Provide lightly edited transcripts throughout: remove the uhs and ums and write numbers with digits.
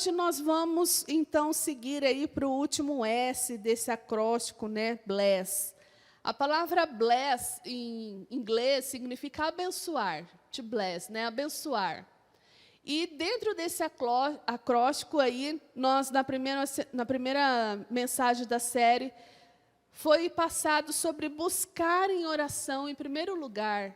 hoje nós vamos, então, seguir aí para o último S desse acróstico, né? Bless. A palavra bless, em inglês, significa abençoar. To bless, né? Abençoar. E dentro desse acróstico aí, nós, na primeira mensagem da série, foi passado sobre buscar em oração, em primeiro lugar.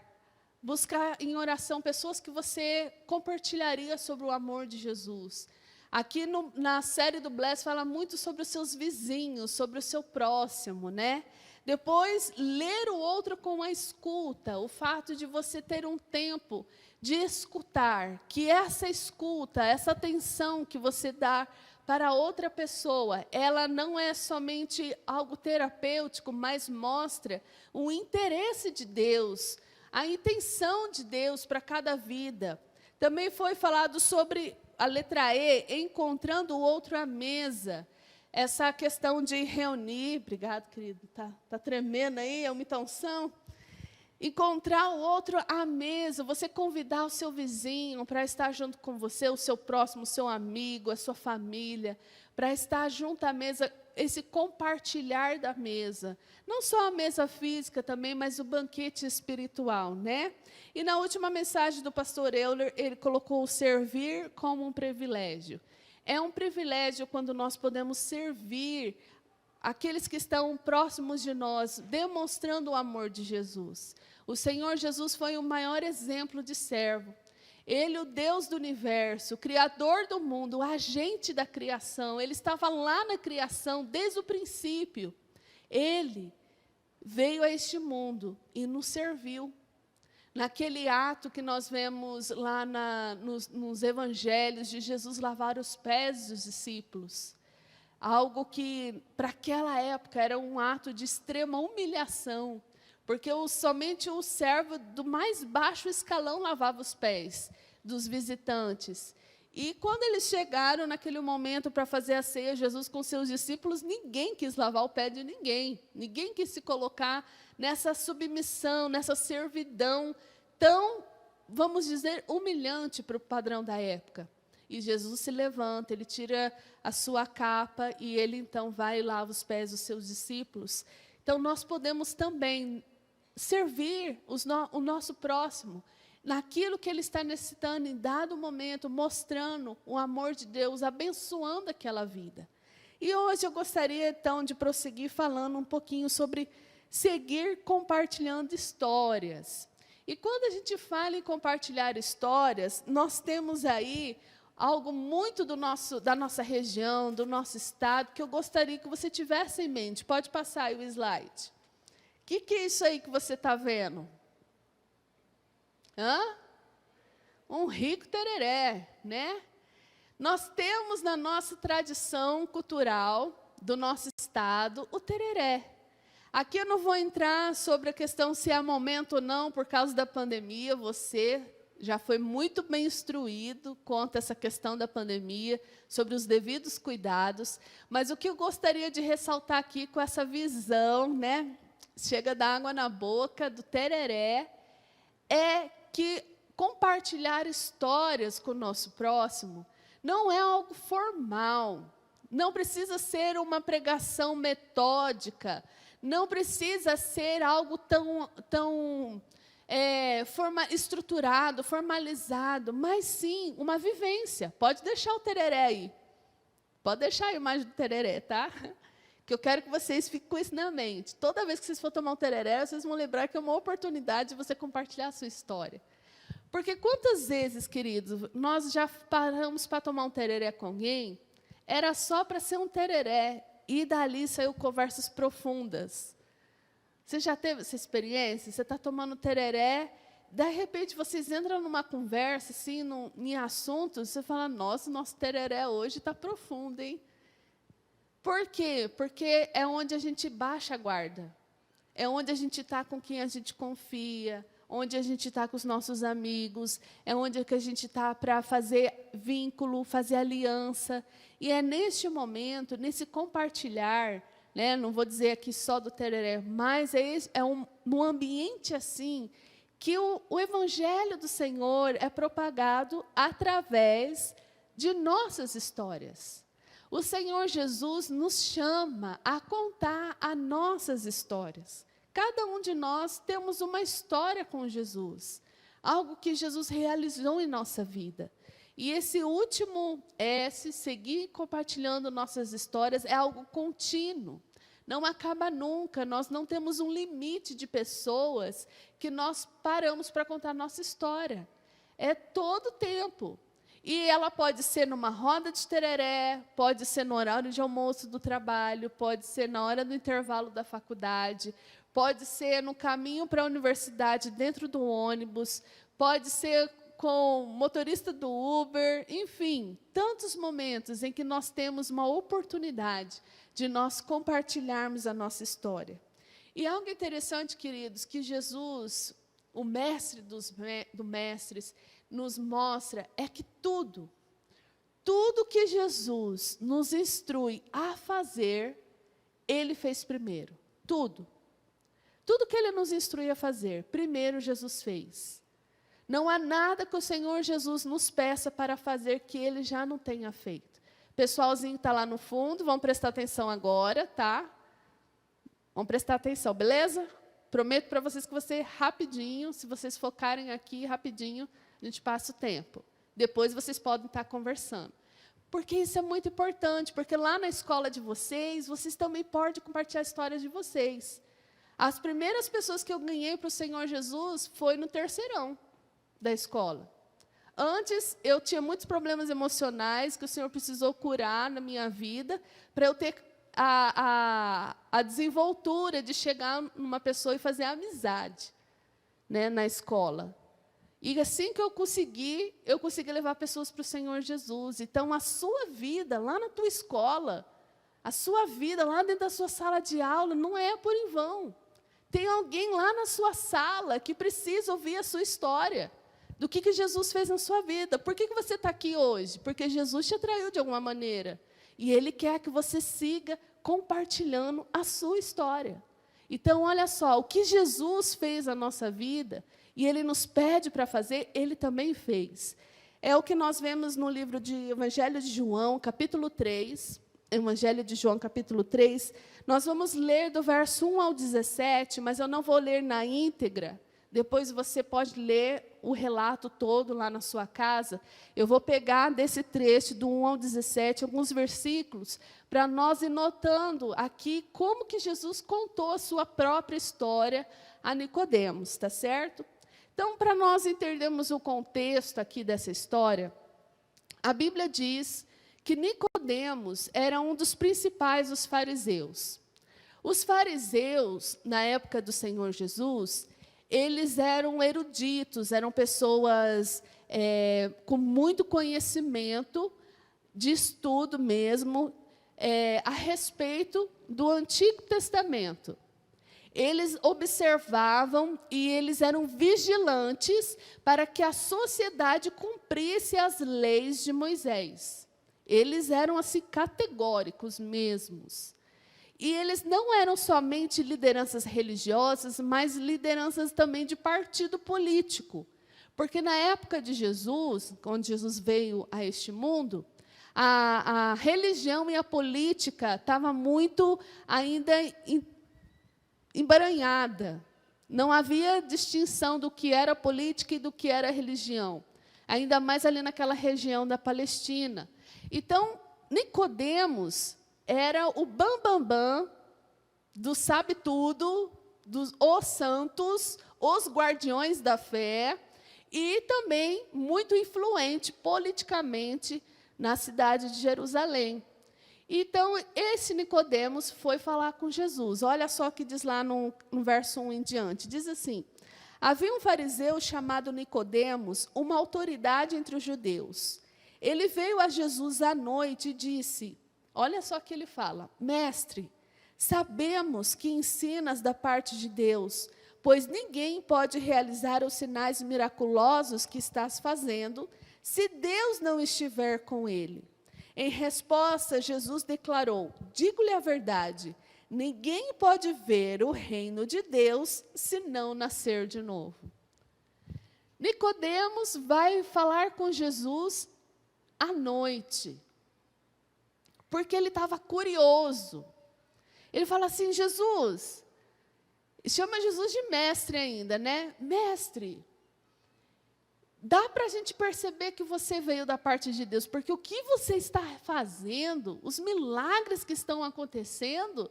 Buscar em oração pessoas que você compartilharia sobre o amor de Jesus. Aqui na série do Bless fala muito sobre os seus vizinhos, sobre o seu próximo, né? Depois, ler o outro com a escuta, o fato de você ter um tempo de escutar, que essa escuta, essa atenção que você dá para outra pessoa, ela não é somente algo terapêutico, mas mostra o interesse de Deus, a intenção de Deus para cada vida. Também foi falado sobre a letra E, encontrando o outro à mesa. Essa questão de reunir, obrigado, querido, tá tremendo aí, é uma unção. Encontrar o outro à mesa, você convidar o seu vizinho para estar junto com você, o seu próximo, o seu amigo, a sua família, para estar junto à mesa, esse compartilhar da mesa. Não só a mesa física também, mas o banquete espiritual, né? E na última mensagem do pastor Euler, ele colocou o servir como um privilégio. É um privilégio quando nós podemos servir aqueles que estão próximos de nós, demonstrando o amor de Jesus. O Senhor Jesus foi o maior exemplo de servo. Ele, o Deus do universo, o Criador do mundo, o agente da criação, ele estava lá na criação desde o princípio. Ele veio a este mundo e nos serviu. Naquele ato que nós vemos lá nos evangelhos de Jesus lavar os pés dos discípulos. Algo que, para aquela época, era um ato de extrema humilhação, porque somente o servo do mais baixo escalão lavava os pés dos visitantes. E quando eles chegaram naquele momento para fazer a ceia, Jesus com seus discípulos, ninguém quis lavar o pé de ninguém. Ninguém quis se colocar nessa submissão, nessa servidão tão, vamos dizer, humilhante para o padrão da época. E Jesus se levanta, ele tira a sua capa e ele então vai e lava os pés dos seus discípulos. Então nós podemos também servir o nosso próximo naquilo que ele está necessitando em dado momento, mostrando o amor de Deus, abençoando aquela vida. E hoje eu gostaria então de prosseguir falando um pouquinho sobre seguir compartilhando histórias. E quando a gente fala em compartilhar histórias, nós temos aí algo muito da nossa região, do nosso estado, que eu gostaria que você tivesse em mente. Pode passar aí o slide. O que é isso aí que você está vendo? Um rico tereré, né? Nós temos na nossa tradição cultural do nosso estado o tereré. Aqui eu não vou entrar sobre a questão se é momento ou não, por causa da pandemia, você já foi muito bem instruído quanto a essa questão da pandemia, sobre os devidos cuidados, mas o que eu gostaria de ressaltar aqui com essa visão, né, chega da água na boca, do tereré, é que compartilhar histórias com o nosso próximo não é algo formal, não precisa ser uma pregação metódica, não precisa ser algo tão estruturado, formalizado, mas sim uma vivência. Pode deixar o tereré aí. Pode deixar a imagem do tereré, tá? Que eu quero que vocês fiquem com isso na mente. Toda vez que vocês for tomar um tereré, vocês vão lembrar que é uma oportunidade de você compartilhar a sua história. Porque quantas vezes, queridos, nós já paramos para tomar um tereré com alguém, era só para ser um tereré, e dali saiu conversas profundas. Você já teve essa experiência? Você está tomando tereré, de repente vocês entram numa conversa, assim, em assuntos, você fala, nossa, nosso tereré hoje está profundo, hein? Por quê? Porque é onde a gente baixa a guarda. É onde a gente está com quem a gente confia, onde a gente está com os nossos amigos, é onde que a gente está para fazer vínculo, fazer aliança. E é neste momento, nesse compartilhar, né, não vou dizer aqui só do tereré, mas num ambiente assim, que o Evangelho do Senhor é propagado através de nossas histórias. O Senhor Jesus nos chama a contar as nossas histórias. Cada um de nós temos uma história com Jesus, algo que Jesus realizou em nossa vida. E esse último S, seguir compartilhando nossas histórias, é algo contínuo. Não acaba nunca, nós não temos um limite de pessoas que nós paramos para contar nossa história. É todo tempo. E ela pode ser numa roda de tereré, pode ser no horário de almoço do trabalho, pode ser na hora do intervalo da faculdade, pode ser no caminho para a universidade, dentro do ônibus, pode ser com o motorista do Uber, enfim, tantos momentos em que nós temos uma oportunidade de nós compartilharmos a nossa história. E algo interessante, queridos, que Jesus, o mestre dos mestres, nos mostra é que tudo que Jesus nos instrui a fazer, Ele fez primeiro. Tudo que Ele nos instrui a fazer, primeiro Jesus fez. Não há nada que o Senhor Jesus nos peça para fazer que Ele já não tenha feito. Pessoalzinho está lá no fundo, vão prestar atenção agora, tá? Vão prestar atenção, beleza? Prometo para vocês que vai ser rapidinho, se vocês focarem aqui rapidinho, a gente passa o tempo. Depois vocês podem estar conversando. Porque isso é muito importante, porque lá na escola de vocês também podem compartilhar histórias de vocês. As primeiras pessoas que eu ganhei para o Senhor Jesus foi no terceirão da escola. Antes, eu tinha muitos problemas emocionais que o Senhor precisou curar na minha vida, para eu ter a desenvoltura de chegar numa pessoa e fazer amizade, né, na escola. E assim que eu consegui levar pessoas para o Senhor Jesus. Então, a sua vida lá na tua escola, a sua vida lá dentro da sua sala de aula, não é por em vão. Tem alguém lá na sua sala que precisa ouvir a sua história, do que Jesus fez na sua vida. Por que você está aqui hoje? Porque Jesus te atraiu de alguma maneira. E Ele quer que você siga compartilhando a sua história. Então, olha só, o que Jesus fez na nossa vida, e Ele nos pede para fazer, Ele também fez. É o que nós vemos no livro de Evangelho de João, capítulo 3. Evangelho de João, capítulo 3. Nós vamos ler do verso 1 ao 17, mas eu não vou ler na íntegra. Depois você pode ler o relato todo lá na sua casa. Eu vou pegar desse trecho, do 1 ao 17, alguns versículos, para nós ir notando aqui como que Jesus contou a sua própria história a Nicodemos, está certo? Então, para nós entendermos o contexto aqui dessa história, a Bíblia diz que Nicodemos era um dos principais dos fariseus. Os fariseus, na época do Senhor Jesus, eles eram eruditos, eram pessoas com muito conhecimento, de estudo mesmo, a respeito do Antigo Testamento. Eles observavam e eles eram vigilantes para que a sociedade cumprisse as leis de Moisés. Eles eram assim categóricos mesmos. E eles não eram somente lideranças religiosas, mas lideranças também de partido político. Porque na época de Jesus, quando Jesus veio a este mundo, a religião e a política estavam muito ainda embaranhada. Não havia distinção do que era política e do que era religião. Ainda mais ali naquela região da Palestina. Então, Nicodemos era o bambambam do sabe-tudo, dos os santos, os guardiões da fé, e também muito influente politicamente na cidade de Jerusalém. Então, esse Nicodemos foi falar com Jesus. Olha só o que diz lá no verso 1 em diante. Diz assim: havia um fariseu chamado Nicodemos, uma autoridade entre os judeus. Ele veio a Jesus à noite e disse, olha só o que ele fala: mestre, sabemos que ensinas da parte de Deus, pois ninguém pode realizar os sinais miraculosos que estás fazendo, se Deus não estiver com ele. Em resposta, Jesus declarou: digo-lhe a verdade, ninguém pode ver o reino de Deus se não nascer de novo. Nicodemos vai falar com Jesus à noite, porque ele estava curioso. Ele fala assim, Jesus, chama Jesus de mestre ainda, né? Mestre, dá para a gente perceber que você veio da parte de Deus, porque o que você está fazendo, os milagres que estão acontecendo,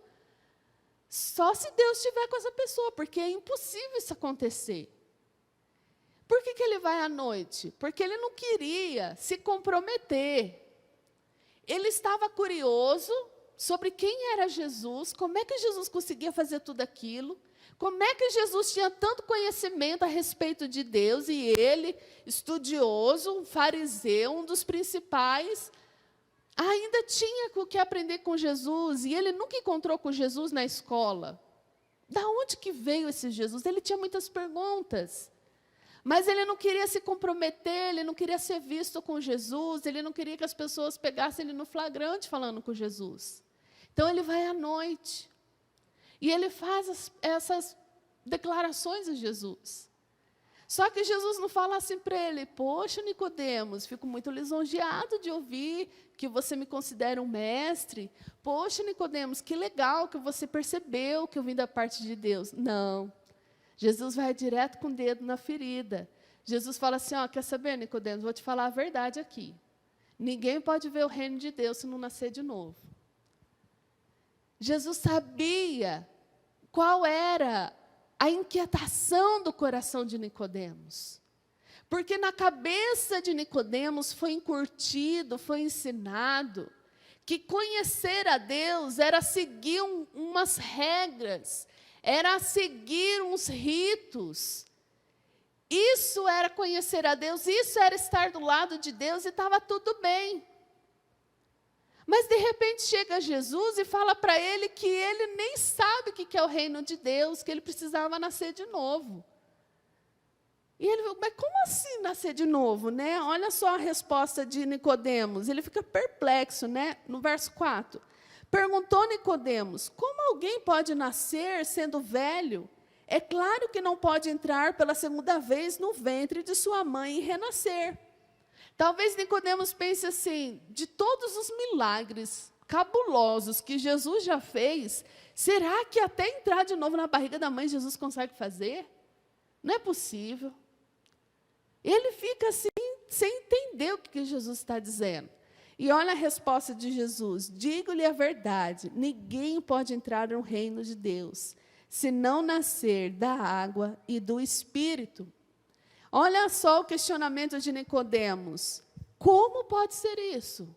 só se Deus estiver com essa pessoa, porque é impossível isso acontecer. Por que ele vai à noite? Porque ele não queria se comprometer. Ele estava curioso sobre quem era Jesus, como é que Jesus conseguia fazer tudo aquilo, como é que Jesus tinha tanto conhecimento a respeito de Deus, e ele, estudioso, um fariseu, um dos principais, ainda tinha o que aprender com Jesus, e ele nunca encontrou com Jesus na escola. Da onde que veio esse Jesus? Ele tinha muitas perguntas. Mas ele não queria se comprometer, ele não queria ser visto com Jesus, ele não queria que as pessoas pegassem ele no flagrante falando com Jesus. Então ele vai à noite. E ele faz essas declarações a Jesus. Só que Jesus não fala assim para ele, poxa, Nicodemos, fico muito lisonjeado de ouvir que você me considera um mestre. Poxa, Nicodemos, que legal que você percebeu que eu vim da parte de Deus. Não. Jesus vai direto com o dedo na ferida. Jesus fala assim, ó, quer saber, Nicodemos, vou te falar a verdade aqui. Ninguém pode ver o reino de Deus se não nascer de novo. Jesus sabia qual era a inquietação do coração de Nicodemos. Porque na cabeça de Nicodemos foi incutido, foi ensinado, que conhecer a Deus era seguir umas regras, era seguir uns ritos. Isso era conhecer a Deus, isso era estar do lado de Deus e estava tudo bem. Mas, de repente, chega Jesus e fala para ele que ele nem sabe o que é o reino de Deus, que ele precisava nascer de novo. E ele fala, mas como assim nascer de novo, né? Olha só a resposta de Nicodemos. Ele fica perplexo, né? No verso 4. Perguntou Nicodemos, como alguém pode nascer sendo velho? É claro que não pode entrar pela segunda vez no ventre de sua mãe e renascer. Talvez Nicodemos pense assim, de todos os milagres cabulosos que Jesus já fez, será que até entrar de novo na barriga da mãe Jesus consegue fazer? Não é possível. Ele fica assim, sem entender o que Jesus está dizendo. E olha a resposta de Jesus, digo-lhe a verdade, ninguém pode entrar no reino de Deus, se não nascer da água e do Espírito. Olha só o questionamento de Nicodemos. Como pode ser isso?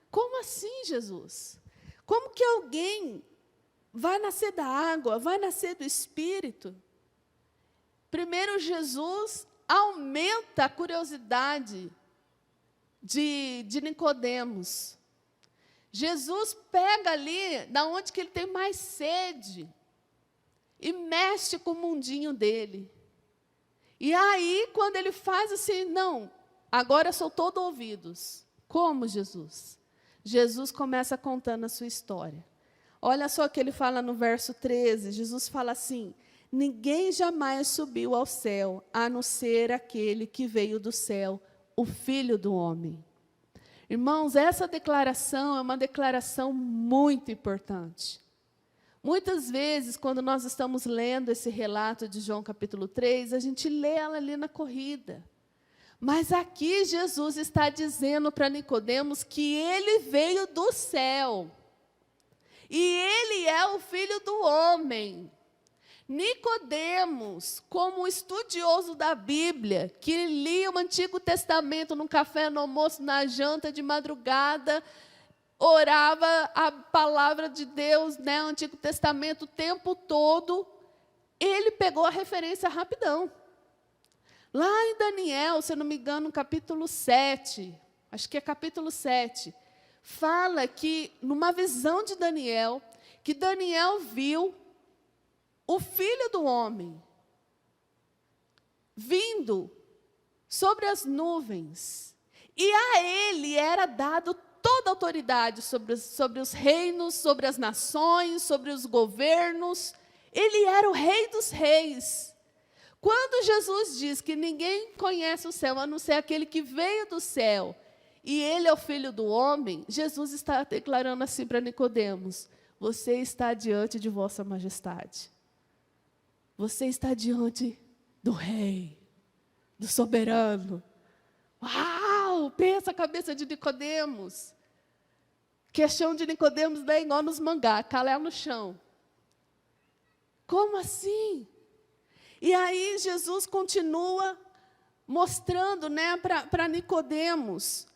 Como assim, Jesus? Como que alguém vai nascer da água, vai nascer do Espírito? Primeiro, Jesus aumenta a curiosidade de Nicodemos. Jesus pega ali, da onde que ele tem mais sede, e mexe com o mundinho dele. E aí, quando ele faz assim, não, agora eu sou todo ouvidos. Como, Jesus? Jesus começa contando a sua história. Olha só o que ele fala no verso 13. Jesus fala assim, ninguém jamais subiu ao céu, a não ser aquele que veio do céu, o Filho do Homem. Irmãos, essa declaração é uma declaração muito importante. Muitas vezes, quando nós estamos lendo esse relato de João capítulo 3, a gente lê ela ali na corrida. Mas aqui Jesus está dizendo para Nicodemos que ele veio do céu. E ele é o Filho do Homem. Nicodemos, como estudioso da Bíblia, que lia o Antigo Testamento no café, no almoço, na janta, de madrugada, orava a palavra de Deus, né, o Antigo Testamento o tempo todo, ele pegou a referência rapidão. Lá em Daniel, se eu não me engano, no capítulo 7, acho que é capítulo 7, fala que, numa visão de Daniel, que Daniel viu o Filho do Homem vindo sobre as nuvens, e a ele era dado toda a autoridade sobre os reinos, sobre as nações, sobre os governos. Ele era o Rei dos Reis. quando Jesus diz que ninguém conhece o céu, a não ser aquele que veio do céu, e ele é o Filho do homem, Jesus está declarando assim para Nicodemos: você está diante de vossa majestade. Você está diante do rei, do soberano. Uau! Pensa a cabeça de Nicodemos. Questão de Nicodemos não é igual nos mangá, cala no chão. Como assim? E aí Jesus continua mostrando, né, para Nicodemos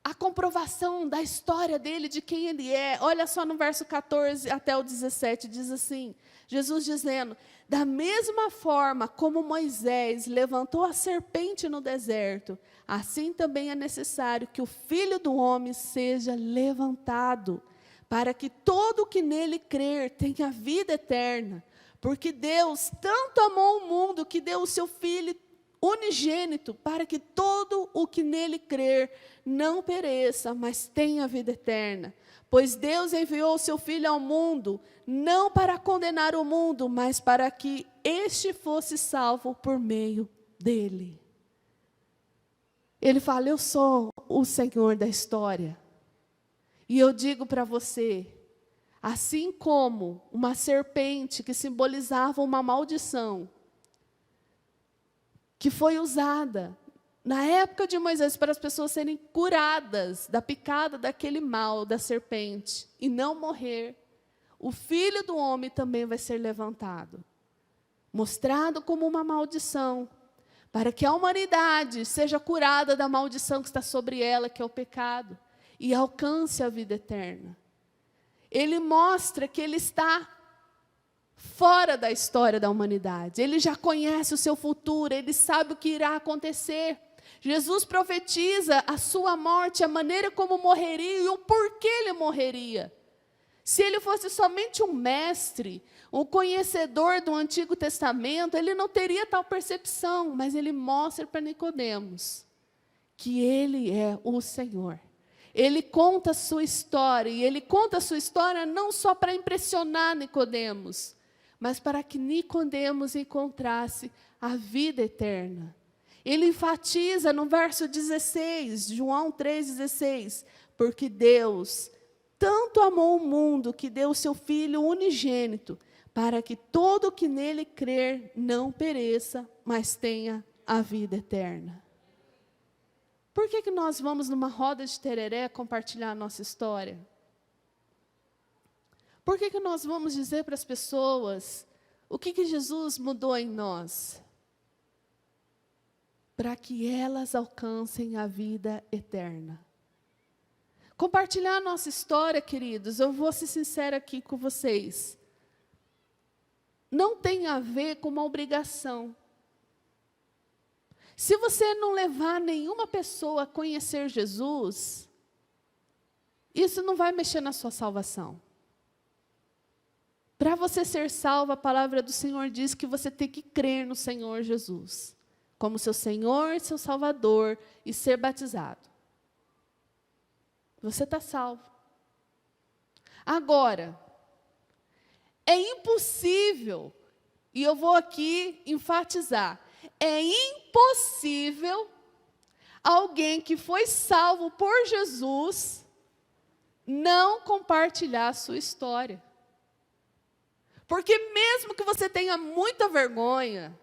a comprovação da história dele, de quem ele é. Olha só no verso 14 até o 17, diz assim, Jesus dizendo: da mesma forma como Moisés levantou a serpente no deserto, assim também é necessário que o Filho do Homem seja levantado, para que todo o que nele crer tenha vida eterna. Porque Deus tanto amou o mundo que deu o seu Filho unigênito, para que todo o que nele crer não pereça, mas tenha vida eterna. Pois Deus enviou o seu Filho ao mundo, não para condenar o mundo, mas para que este fosse salvo por meio dele. Ele fala: eu sou o Senhor da história. E eu digo para você, assim como uma serpente que simbolizava uma maldição, que foi usada na época de Moisés para as pessoas serem curadas da picada daquele mal da serpente e não morrer, o Filho do Homem também vai ser levantado, mostrado como uma maldição, para que a humanidade seja curada da maldição que está sobre ela, que é o pecado, e alcance a vida eterna. Ele mostra que ele está fora da história da humanidade. Ele já conhece o seu futuro, ele sabe o que irá acontecer. Jesus profetiza a sua morte, a maneira como morreria e o porquê ele morreria. Se ele fosse somente um mestre, um conhecedor do Antigo Testamento, ele não teria tal percepção, mas ele mostra para Nicodemos que ele é o Senhor. Ele conta a sua história, e ele conta a sua história não só para impressionar Nicodemos, mas para que Nicodemos encontrasse a vida eterna. Ele enfatiza no verso 16, João 3,16, porque Deus tanto amou o mundo que deu o seu Filho unigênito, para que todo o que nele crer não pereça, mas tenha a vida eterna. Por que nós vamos numa roda de tereré compartilhar a nossa história? Por que nós vamos dizer para as pessoas o que Jesus mudou em nós? Para que elas alcancem a vida eterna. Compartilhar a nossa história, queridos, eu vou ser sincera aqui com vocês, não tem a ver com uma obrigação. Se você não levar nenhuma pessoa a conhecer Jesus, isso não vai mexer na sua salvação. Para você ser salvo, a palavra do Senhor diz que você tem que crer no Senhor Jesus, como seu Senhor, seu Salvador, e ser batizado. Você está salvo. Agora, é impossível, e eu vou aqui enfatizar, é impossível alguém que foi salvo por Jesus não compartilhar a sua história. Porque mesmo que você tenha muita vergonha,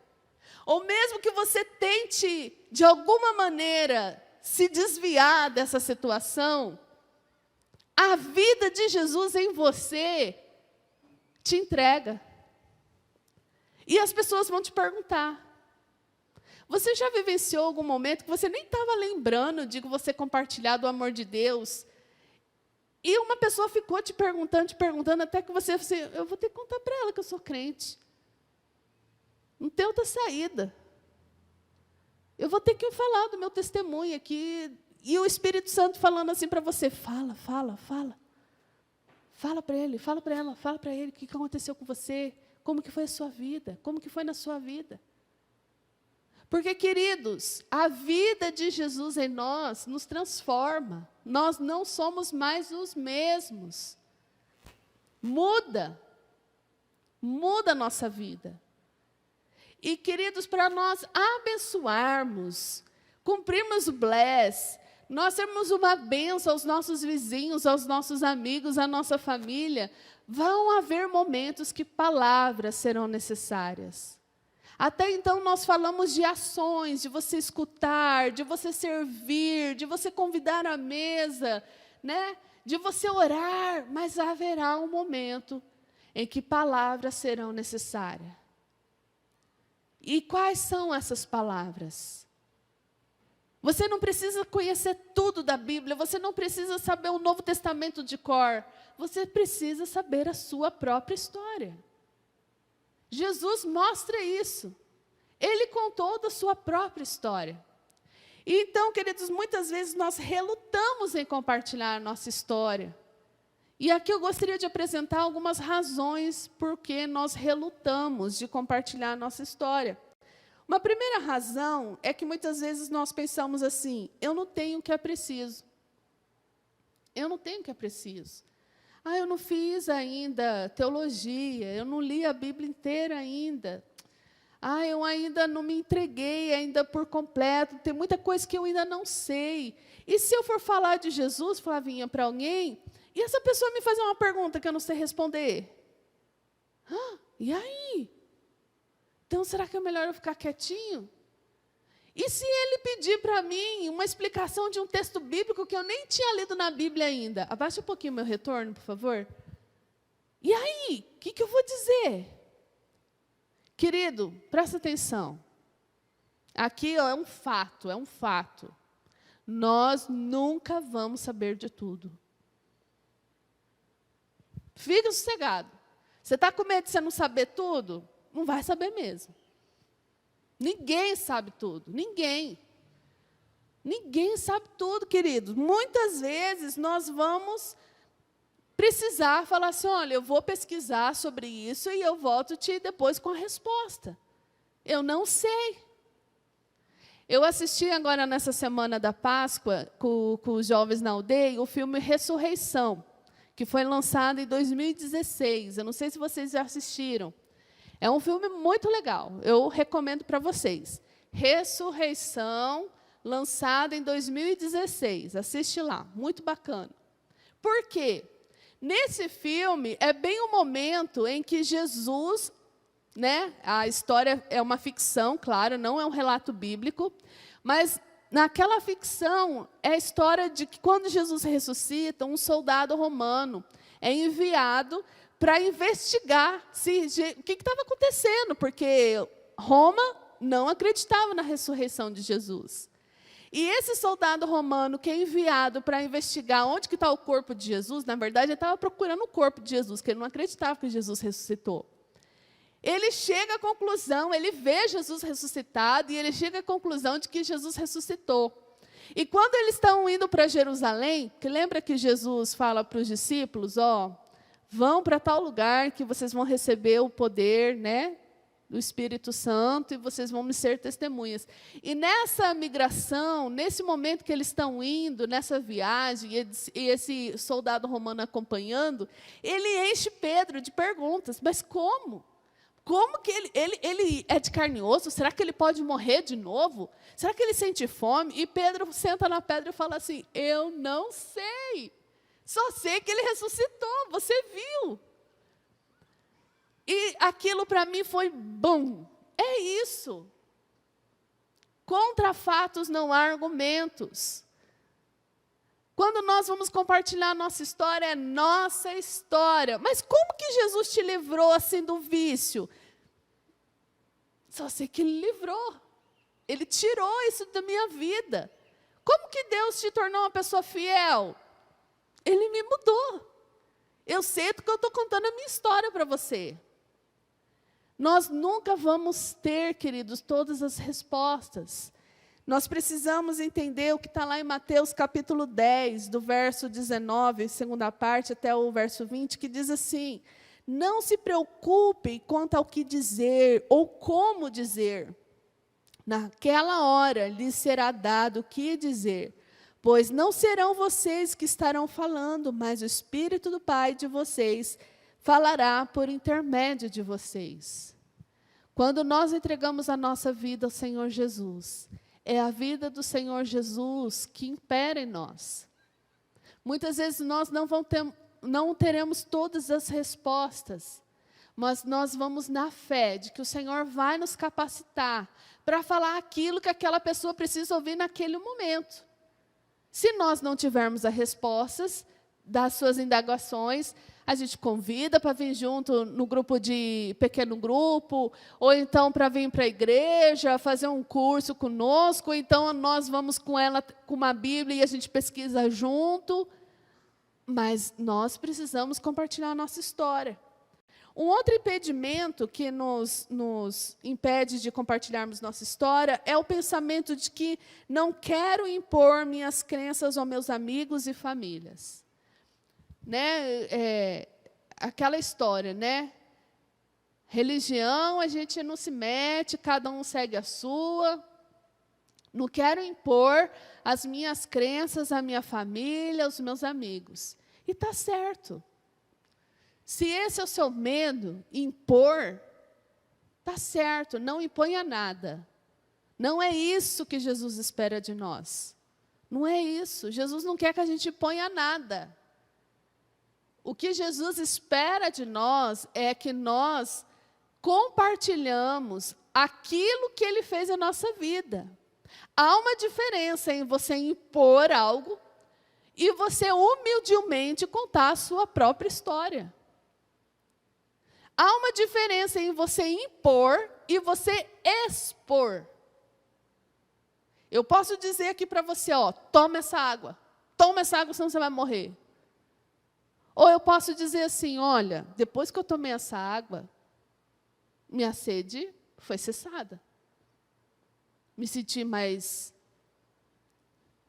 ou mesmo que você tente, de alguma maneira, se desviar dessa situação, a vida de Jesus em você te entrega. E as pessoas vão te perguntar: você já vivenciou algum momento que você nem estava lembrando de você compartilhar do amor de Deus? E uma pessoa ficou te perguntando, até que você eu vou ter que contar para ela que eu sou crente. Não tem outra saída. Eu vou ter que falar do meu testemunho aqui. E o Espírito Santo falando assim para você: fala. Fala para ele, fala para ela, fala para ele o que aconteceu com você, como que foi a sua vida, como que foi na sua vida. Porque, queridos, a vida de Jesus em nós nos transforma. Nós não somos mais os mesmos. Muda a nossa vida. E, queridos, para nós abençoarmos, cumprirmos o bless, nós termos uma bênção aos nossos vizinhos, aos nossos amigos, à nossa família, vão haver momentos que palavras serão necessárias. Até então, nós falamos de ações, de você escutar, de você servir, de você convidar à mesa, né? De você orar, mas haverá um momento em que palavras serão necessárias. E quais são essas palavras? Você não precisa conhecer tudo da Bíblia, você não precisa saber o Novo Testamento de cor, você precisa saber a sua própria história. Jesus mostra isso. Ele contou da sua própria história. E então, queridos, muitas vezes nós relutamos em compartilhar a nossa história. E aqui eu gostaria de apresentar algumas razões por que nós relutamos de compartilhar a nossa história. Uma primeira razão é que muitas vezes nós pensamos assim: eu não tenho o que é preciso. Eu não tenho o que é preciso. Eu não fiz ainda teologia, eu não li a Bíblia inteira ainda. Eu ainda não me entreguei ainda por completo, tem muita coisa que eu ainda não sei. E se eu for falar de Jesus, Flavinha, para alguém, e essa pessoa me fazer uma pergunta que eu não sei responder? E aí? Então, será que é melhor eu ficar quietinho? E se ele pedir para mim uma explicação de um texto bíblico que eu nem tinha lido na Bíblia ainda? Abaixa um pouquinho o meu retorno, por favor. E aí? O que eu vou dizer? Querido, presta atenção. Aqui é um fato, é um fato. Nós nunca vamos saber de tudo. Fica sossegado. Você está com medo de você não saber tudo? Não vai saber mesmo. Ninguém sabe tudo, ninguém. Ninguém sabe tudo, queridos. Muitas vezes nós vamos precisar falar assim: olha, eu vou pesquisar sobre isso e eu volto-te depois com a resposta. Eu não sei. Eu assisti agora nessa semana da Páscoa, com os jovens na aldeia, o filme Ressurreição, que foi lançado em 2016. Eu não sei se vocês já assistiram. É um filme muito legal, eu recomendo para vocês. Ressurreição, lançado em 2016. Assiste lá, muito bacana. Por quê? Nesse filme, é bem o momento em que Jesus, né, a história é uma ficção, claro, não é um relato bíblico, mas naquela ficção é a história de que quando Jesus ressuscita, um soldado romano é enviado para investigar o que estava acontecendo, porque Roma não acreditava na ressurreição de Jesus. E esse soldado romano que é enviado para investigar onde que está o corpo de Jesus, na verdade, ele estava procurando o corpo de Jesus, porque ele não acreditava que Jesus ressuscitou. Ele chega à conclusão, ele vê Jesus ressuscitado, e ele chega à conclusão de que Jesus ressuscitou. E quando eles estão indo para Jerusalém, que lembra que Jesus fala para os discípulos, vão para tal lugar que vocês vão receber o poder, né, do Espírito Santo, e vocês vão me ser testemunhas. E nessa migração, nesse momento que eles estão indo, nessa viagem, e esse soldado romano acompanhando, ele enche Pedro de perguntas. Mas como? Como que ele é de carne e osso? Será que ele pode morrer de novo? Será que ele sente fome? E Pedro senta na pedra e fala assim: eu não sei. Só sei que ele ressuscitou, você viu. E aquilo para mim foi bom. É isso. Contra fatos não há argumentos. Quando nós vamos compartilhar a nossa história, é nossa história. Mas como que Jesus te livrou assim do vício? Só sei que Ele livrou. Ele tirou isso da minha vida. Como que Deus te tornou uma pessoa fiel? Ele me mudou. Eu sei que eu estou contando a minha história para você. Nós nunca vamos ter, queridos, todas as respostas. Nós precisamos entender o que está lá em Mateus capítulo 10, do verso 19, segunda parte, até o verso 20, que diz assim: não se preocupem quanto ao que dizer ou como dizer. Naquela hora lhes será dado o que dizer, pois não serão vocês que estarão falando, mas o Espírito do Pai de vocês falará por intermédio de vocês. Quando nós entregamos a nossa vida ao Senhor Jesus, é a vida do Senhor Jesus que impera em nós. Muitas vezes nós não teremos todas as respostas, mas nós vamos na fé de que o Senhor vai nos capacitar para falar aquilo que aquela pessoa precisa ouvir naquele momento. Se nós não tivermos as respostas das suas indagações, a gente convida para vir junto no grupo de pequeno grupo, ou então para vir para a igreja, fazer um curso conosco, ou então nós vamos com ela com uma Bíblia e a gente pesquisa junto. Mas nós precisamos compartilhar a nossa história. Um outro impedimento que nos impede de compartilharmos nossa história é o pensamento de que não quero impor minhas crenças aos meus amigos e famílias. Né? Aquela história, né? Religião, a gente não se mete, cada um segue a sua. Não quero impor as minhas crenças à minha família, aos meus amigos. E está certo. Se esse é o seu medo, impor, está certo, não imponha nada. Não é isso que Jesus espera de nós. Não é isso. Jesus não quer que a gente imponha nada. O que Jesus espera de nós é que nós compartilhamos aquilo que Ele fez na nossa vida. Há uma diferença em você impor algo e você humildemente contar a sua própria história. Há uma diferença em você impor e você expor. Eu posso dizer aqui para você, ó, toma essa água, senão você vai morrer. Ou eu posso dizer assim, olha, depois que eu tomei essa água, minha sede foi cessada. Me senti mais,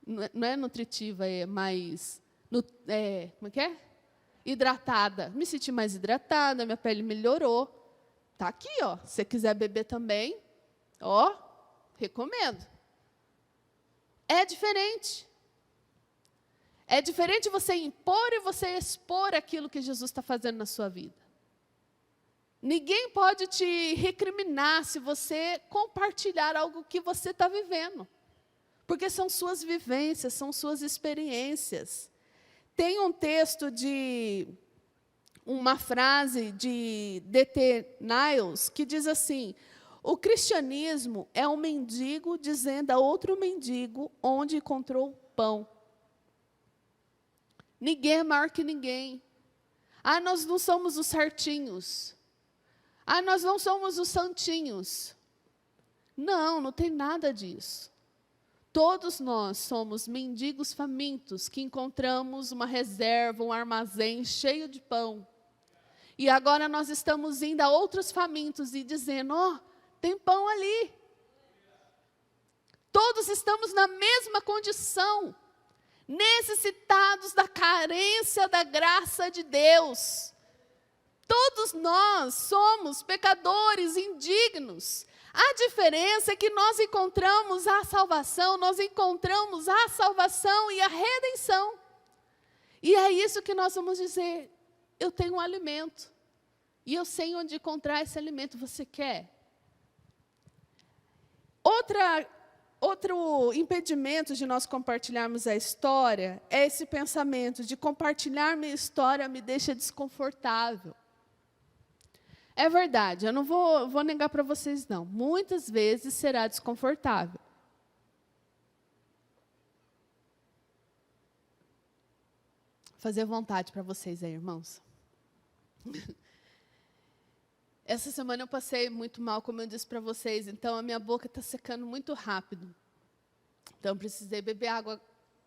não é nutritiva, é mais, como é que é? Hidratada. Me senti mais hidratada, minha pele melhorou. Está aqui, ó. Se você quiser beber também, ó, recomendo. É diferente. É diferente você impor e você expor aquilo que Jesus está fazendo na sua vida. Ninguém pode te recriminar se você compartilhar algo que você está vivendo. Porque são suas vivências, são suas experiências. Tem um texto uma frase de D.T. Niles que diz assim: o cristianismo é um mendigo dizendo a outro mendigo onde encontrou pão. Ninguém é maior que ninguém. Ah, nós não somos os certinhos. Ah, nós não somos os santinhos. Não, não tem nada disso. Todos nós somos mendigos famintos que encontramos uma reserva, um armazém cheio de pão. E agora nós estamos indo a outros famintos e dizendo, ó, tem pão ali. Todos estamos na mesma condição, necessitados da carência da graça de Deus. Todos nós somos pecadores indignos. A diferença é que nós encontramos a salvação e a redenção. E é isso que nós vamos dizer, eu tenho um alimento, e eu sei onde encontrar esse alimento, você quer? Outro impedimento de nós compartilharmos a história é esse pensamento de compartilhar minha história me deixa desconfortável. É verdade, eu não vou negar para vocês, não. Muitas vezes será desconfortável. Fazer vontade para vocês aí, irmãos. Essa semana eu passei muito mal, como eu disse para vocês, então a minha boca está secando muito rápido. Então, eu precisei beber água,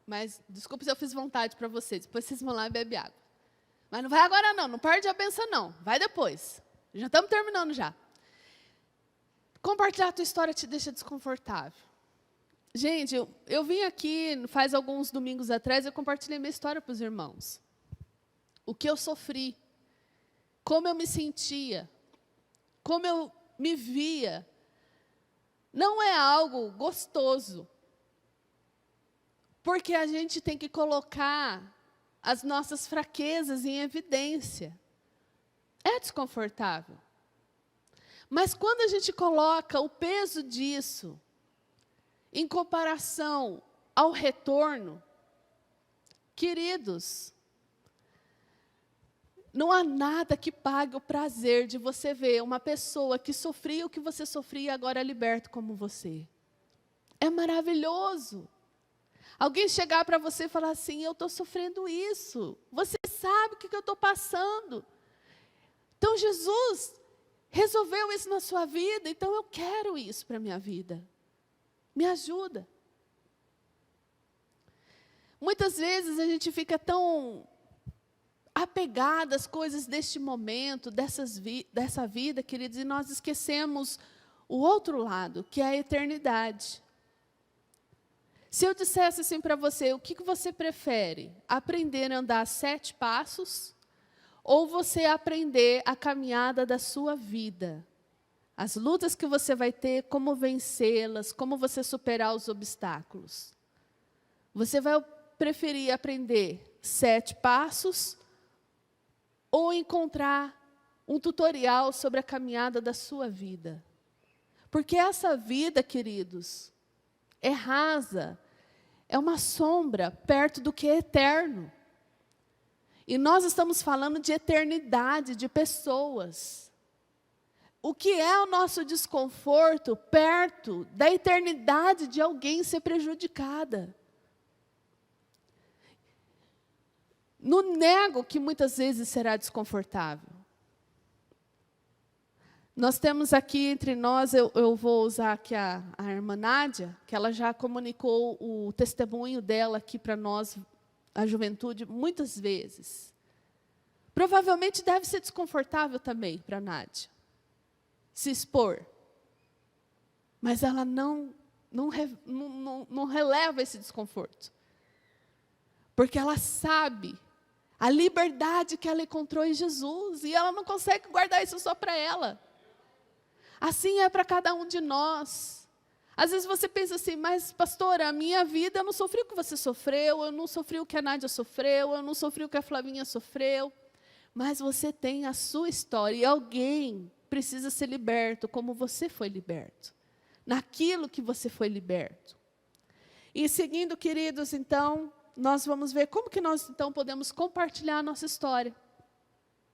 mas desculpe se eu fiz vontade para vocês, depois vocês vão lá e bebem água. Mas não vai agora não, não perde a benção não, vai depois. Já estamos terminando já. Compartilhar a tua história te deixa desconfortável. Gente, eu vim aqui, faz alguns domingos atrás, eu compartilhei minha história para os irmãos. O que eu sofri, como eu me sentia, como eu me via. Não é algo gostoso. Porque a gente tem que colocar as nossas fraquezas em evidência. É desconfortável. Mas quando a gente coloca o peso disso em comparação ao retorno, queridos, não há nada que pague o prazer de você ver uma pessoa que sofria o que você sofria e agora é liberto como você. É maravilhoso. Alguém chegar para você e falar assim, eu estou sofrendo isso. Você sabe o que eu estou passando. Então Jesus resolveu isso na sua vida, então eu quero isso para a minha vida. Me ajuda. Muitas vezes a gente fica tão apegado às coisas deste momento, dessa vida, queridos, e nós esquecemos o outro lado, que é a eternidade. Se eu dissesse assim para você, o que você prefere? Aprender a andar 7 passos ou você aprender a caminhada da sua vida? As lutas que você vai ter, como vencê-las, como você superar os obstáculos. Você vai preferir aprender 7 passos ou encontrar um tutorial sobre a caminhada da sua vida? Porque essa vida, queridos, é rasa, é uma sombra perto do que é eterno. E nós estamos falando de eternidade, de pessoas. O que é o nosso desconforto perto da eternidade de alguém ser prejudicada? Não nego que muitas vezes será desconfortável. Nós temos aqui entre nós, eu vou usar aqui a irmã Nádia, que ela já comunicou o testemunho dela aqui para nós, a juventude, muitas vezes. Provavelmente deve ser desconfortável também para a Nádia se expor. Mas ela não releva esse desconforto. Porque ela sabe a liberdade que ela encontrou em Jesus. E ela não consegue guardar isso só para ela. Assim é para cada um de nós. Às vezes você pensa assim, mas pastora, a minha vida, eu não sofri o que você sofreu, eu não sofri o que a Nádia sofreu, eu não sofri o que a Flavinha sofreu. Mas você tem a sua história e alguém precisa ser liberto como você foi liberto. Naquilo que você foi liberto. E seguindo, queridos, então, nós vamos ver como que nós, então, podemos compartilhar a nossa história.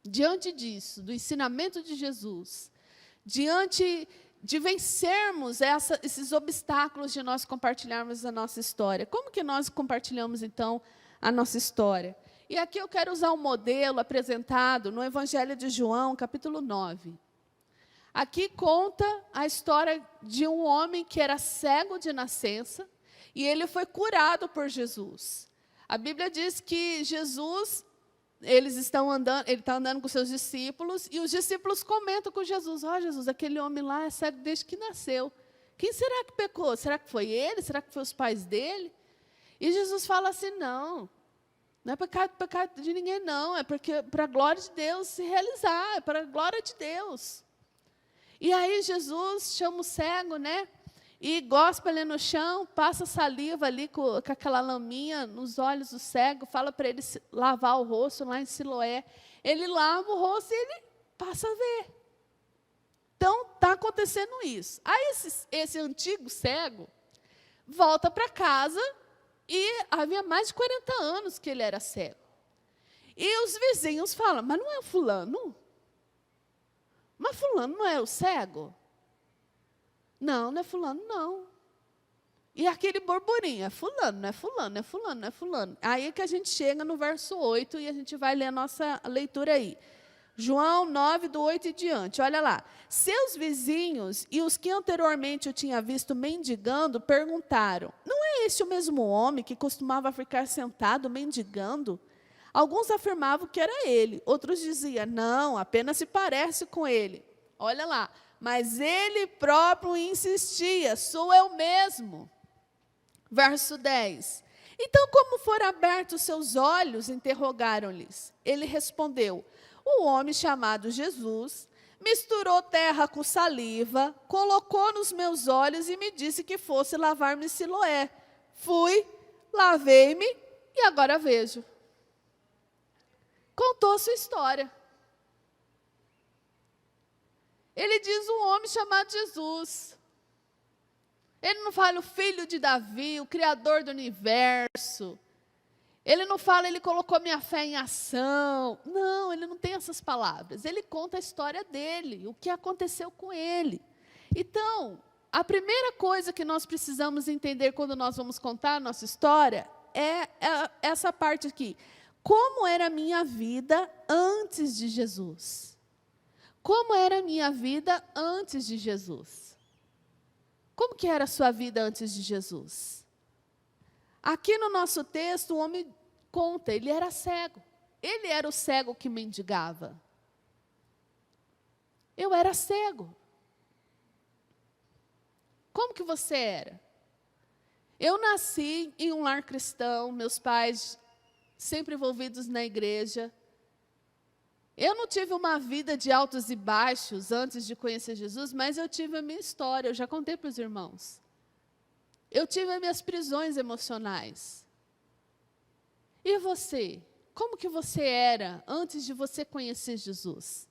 Diante disso, do ensinamento de Jesus, diante de vencermos esses obstáculos de nós compartilharmos a nossa história. Como que nós compartilhamos, então, a nossa história? E aqui eu quero usar um modelo apresentado no Evangelho de João, capítulo 9. Aqui conta a história de um homem que era cego de nascença e ele foi curado por Jesus. A Bíblia diz que Jesus, ele está andando com seus discípulos e os discípulos comentam com Jesus, Jesus, aquele homem lá é cego desde que nasceu. Quem será que pecou? Será que foi ele? Será que foi os pais dele? E Jesus fala assim, não é pecado de ninguém não, é porque para a glória de Deus se realizar, é para a glória de Deus. E aí Jesus chama o cego, né? E gospe ali no chão, passa saliva ali com aquela laminha nos olhos do cego, fala para ele lavar o rosto lá em Siloé. Ele lava o rosto e ele passa a ver. Então, está acontecendo isso. Aí esse antigo cego volta para casa e havia mais de 40 anos que ele era cego. E os vizinhos falam, mas não é o fulano? Mas fulano não é o cego? Não é fulano, não. E aquele burburinho, é fulano, não é fulano, é fulano, não é fulano. Aí que a gente chega no verso 8 e a gente vai ler a nossa leitura aí. João 9, do 8 e diante, olha lá. Seus vizinhos e os que anteriormente o tinham visto mendigando, perguntaram, não é este o mesmo homem que costumava ficar sentado mendigando? Alguns afirmavam que era ele, outros diziam, não, apenas se parece com ele. Olha lá, mas ele próprio insistia, sou eu mesmo. Verso 10. Então, como foram abertos seus olhos, interrogaram-lhes. Ele respondeu, um homem chamado Jesus misturou terra com saliva, colocou nos meus olhos e me disse que fosse lavar-me em Siloé. Fui, lavei-me e agora vejo. Contou sua história. ele diz um homem chamado Jesus. Ele não fala o filho de Davi, o criador do universo. Ele não fala, ele colocou minha fé em ação. Não, ele não tem essas palavras. Ele conta a história dele, o que aconteceu com ele. Então, a primeira coisa que nós precisamos entender quando nós vamos contar a nossa história é essa parte aqui. Como era a minha vida antes de Jesus? Como era a minha vida antes de Jesus? Como que era a sua vida antes de Jesus? Aqui no nosso texto, o homem conta, ele era cego. Ele era o cego que mendigava. Eu era cego. Como que você era? Eu nasci em um lar cristão, meus pais sempre envolvidos na igreja. Eu não tive uma vida de altos e baixos antes de conhecer Jesus, mas eu tive a minha história, eu já contei para os irmãos. Eu tive as minhas prisões emocionais. E você? Como que você era antes de você conhecer Jesus?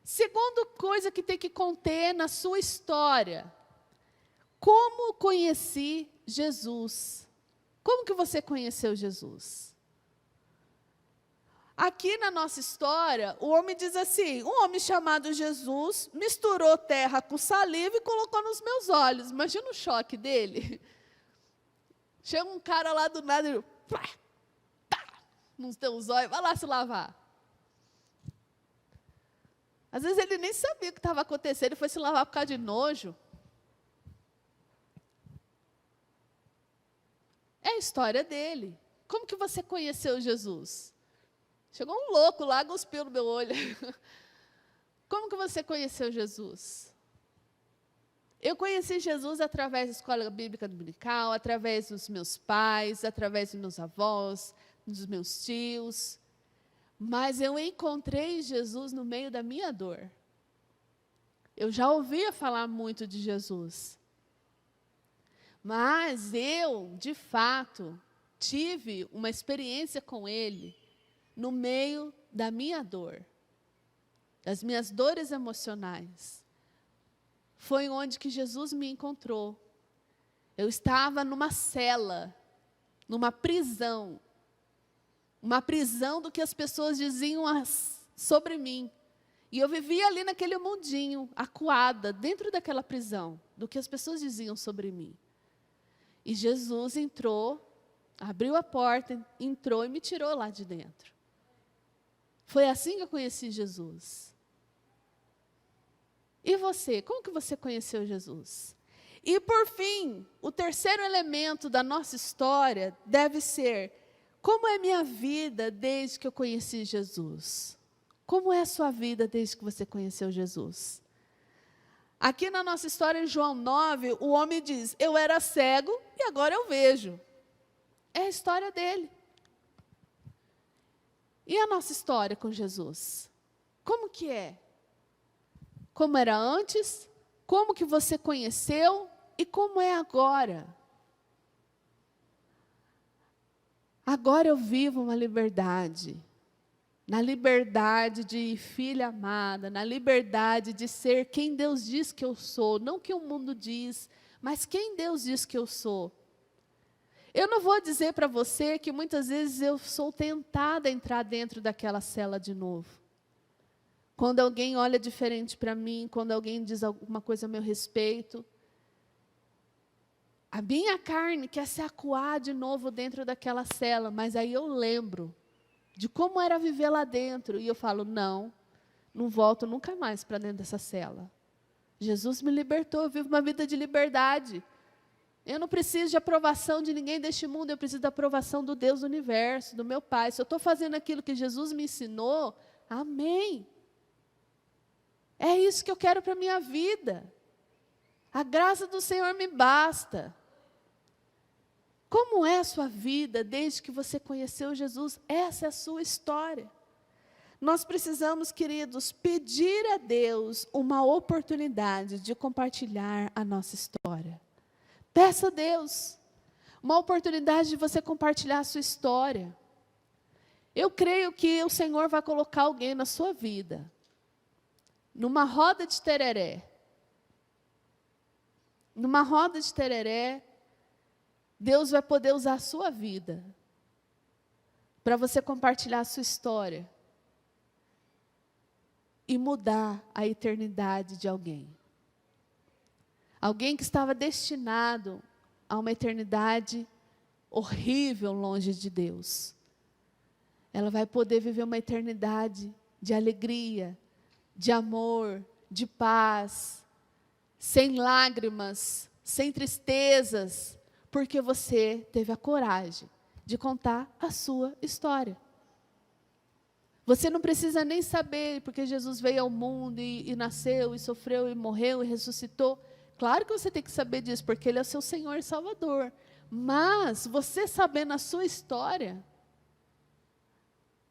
Segunda coisa que tem que conter na sua história. Como conheci Jesus? Como que você conheceu Jesus? Aqui na nossa história, o homem diz assim, um homem chamado Jesus misturou terra com saliva e colocou nos meus olhos. Imagina o choque dele. Chega um cara lá do nada e nos teus olhos, vai lá se lavar. Às vezes ele nem sabia o que estava acontecendo, ele foi se lavar por causa de nojo. É a história dele. Como que você conheceu Jesus? Chegou um louco lá, cuspiu no meu olho. Como que você conheceu Jesus? Eu conheci Jesus através da escola bíblica dominical, através dos meus pais, através dos meus avós, dos meus tios. Mas eu encontrei Jesus no meio da minha dor. Eu já ouvia falar muito de Jesus. Mas eu, de fato, tive uma experiência com Ele no meio da minha dor, das minhas dores emocionais. Foi onde que Jesus me encontrou. Eu estava numa cela, numa prisão. Uma prisão do que as pessoas diziam sobre mim. E eu vivia ali naquele mundinho, acuada, dentro daquela prisão, do que as pessoas diziam sobre mim. E Jesus entrou, abriu a porta, entrou e me tirou lá de dentro. Foi assim que eu conheci Jesus. E você? Como que você conheceu Jesus? E por fim, o terceiro elemento da nossa história deve ser: como é minha vida desde que eu conheci Jesus? Como é a sua vida desde que você conheceu Jesus? Aqui na nossa história, em João 9, o homem diz, eu era cego e agora eu vejo. É a história dele. E a nossa história com Jesus? Como que é? Como era antes? Como que você conheceu? E como é agora? Agora eu vivo uma liberdade. Na liberdade de filha amada, na liberdade de ser quem Deus diz que eu sou. Não que o mundo diz, mas quem Deus diz que eu sou. Eu não vou dizer para você que muitas vezes eu sou tentada a entrar dentro daquela cela de novo. Quando alguém olha diferente para mim, quando alguém diz alguma coisa a meu respeito, a minha carne quer se acuar de novo dentro daquela cela, mas aí eu lembro de como era viver lá dentro, e eu falo, não volto nunca mais para dentro dessa cela. Jesus me libertou, eu vivo uma vida de liberdade. Eu não preciso de aprovação de ninguém deste mundo, eu preciso da aprovação do Deus do universo, do meu Pai. Se eu estou fazendo aquilo que Jesus me ensinou, amém. É isso que eu quero para a minha vida. A graça do Senhor me basta. Como é a sua vida desde que você conheceu Jesus? Essa é a sua história. Nós precisamos, queridos, pedir a Deus uma oportunidade de compartilhar a nossa história. Peça a Deus uma oportunidade de você compartilhar a sua história. Eu creio que o Senhor vai colocar alguém na sua vida, numa roda de tereré. Numa roda de tereré, Deus vai poder usar a sua vida para você compartilhar a sua história e mudar a eternidade de alguém. Alguém que estava destinado a uma eternidade horrível longe de Deus. Ela vai poder viver uma eternidade de alegria, de amor, de paz, sem lágrimas, sem tristezas, porque você teve a coragem de contar a sua história. Você não precisa nem saber, porque Jesus veio ao mundo e nasceu, e sofreu, e morreu, e ressuscitou. Claro que você tem que saber disso, porque Ele é o seu Senhor e Salvador. Mas, você sabendo a sua história,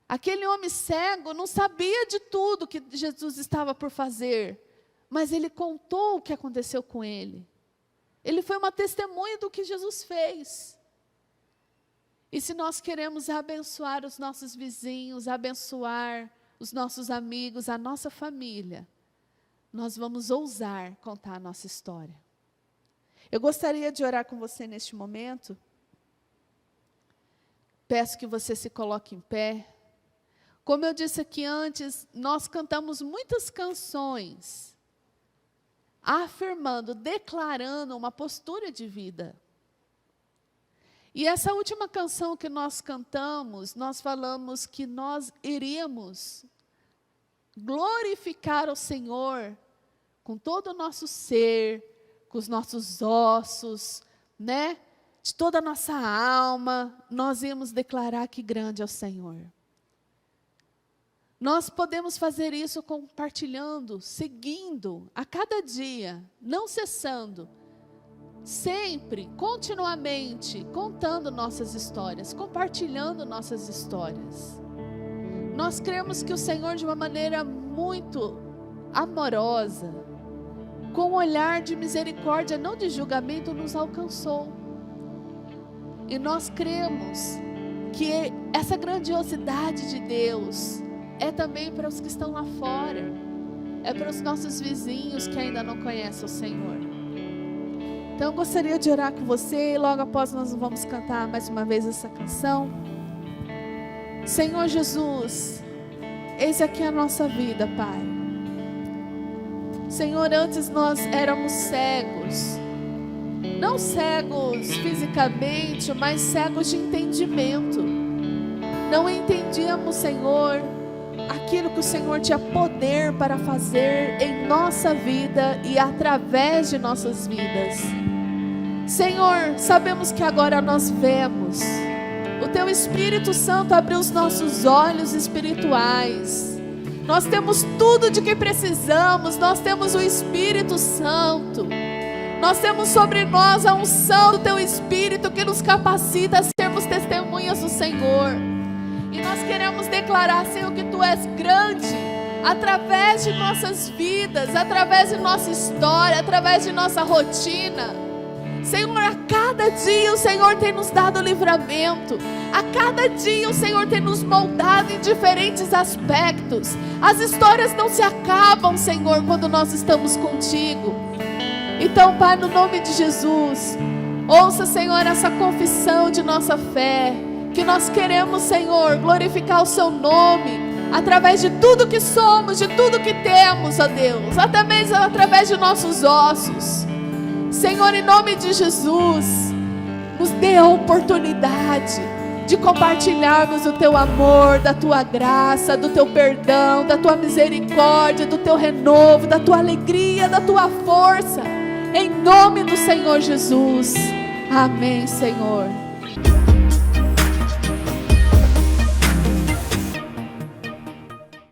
aquele homem cego não sabia de tudo que Jesus estava por fazer, mas ele contou o que aconteceu com ele. Ele foi uma testemunha do que Jesus fez. E se nós queremos abençoar os nossos vizinhos, abençoar os nossos amigos, a nossa família, nós vamos ousar contar a nossa história. Eu gostaria de orar com você neste momento. Peço que você se coloque em pé. Como eu disse aqui antes, nós cantamos muitas canções, afirmando, declarando uma postura de vida. E essa última canção que nós cantamos, nós falamos que nós iríamos glorificar o Senhor com todo o nosso ser, com os nossos ossos, né? De toda a nossa alma, nós íamos declarar que grande é o Senhor. Nós podemos fazer isso compartilhando, seguindo, a cada dia, não cessando, sempre, continuamente, contando nossas histórias, compartilhando nossas histórias. Nós cremos que o Senhor, de uma maneira muito amorosa, com um olhar de misericórdia, não de julgamento, nos alcançou. E nós cremos que essa grandiosidade de Deus é também para os que estão lá fora, é para os nossos vizinhos que ainda não conhecem o Senhor. Então eu gostaria de orar com você, e logo após nós vamos cantar mais uma vez essa canção. Senhor Jesus, eis aqui a nossa vida, Pai. Senhor, antes nós éramos cegos, não cegos fisicamente, mas cegos de entendimento. Não entendíamos, Senhor, aquilo que o Senhor tinha poder para fazer em nossa vida e através de nossas vidas. Senhor, sabemos que agora nós vemos. O Teu Espírito Santo abriu os nossos olhos espirituais. Nós temos tudo de que precisamos. Nós temos o Espírito Santo. Nós temos sobre nós a unção do Teu Espírito que nos capacita a sermos testemunhas do Senhor. E nós queremos declarar, Senhor, que Tu és grande, através de nossas vidas, através de nossa história, através de nossa rotina. Senhor, a cada dia o Senhor tem nos dado livramento. A cada dia o Senhor tem nos moldado em diferentes aspectos. As histórias não se acabam, Senhor, quando nós estamos contigo. Então, Pai, no nome de Jesus, ouça, Senhor, essa confissão de nossa fé, que nós queremos, Senhor, glorificar o Seu nome, através de tudo que somos, de tudo que temos, ó Deus, até mesmo através de nossos ossos. Senhor, em nome de Jesus, nos dê a oportunidade de compartilharmos o Teu amor, da Tua graça, do Teu perdão, da Tua misericórdia, do Teu renovo, da Tua alegria, da Tua força, em nome do Senhor Jesus. Amém, Senhor.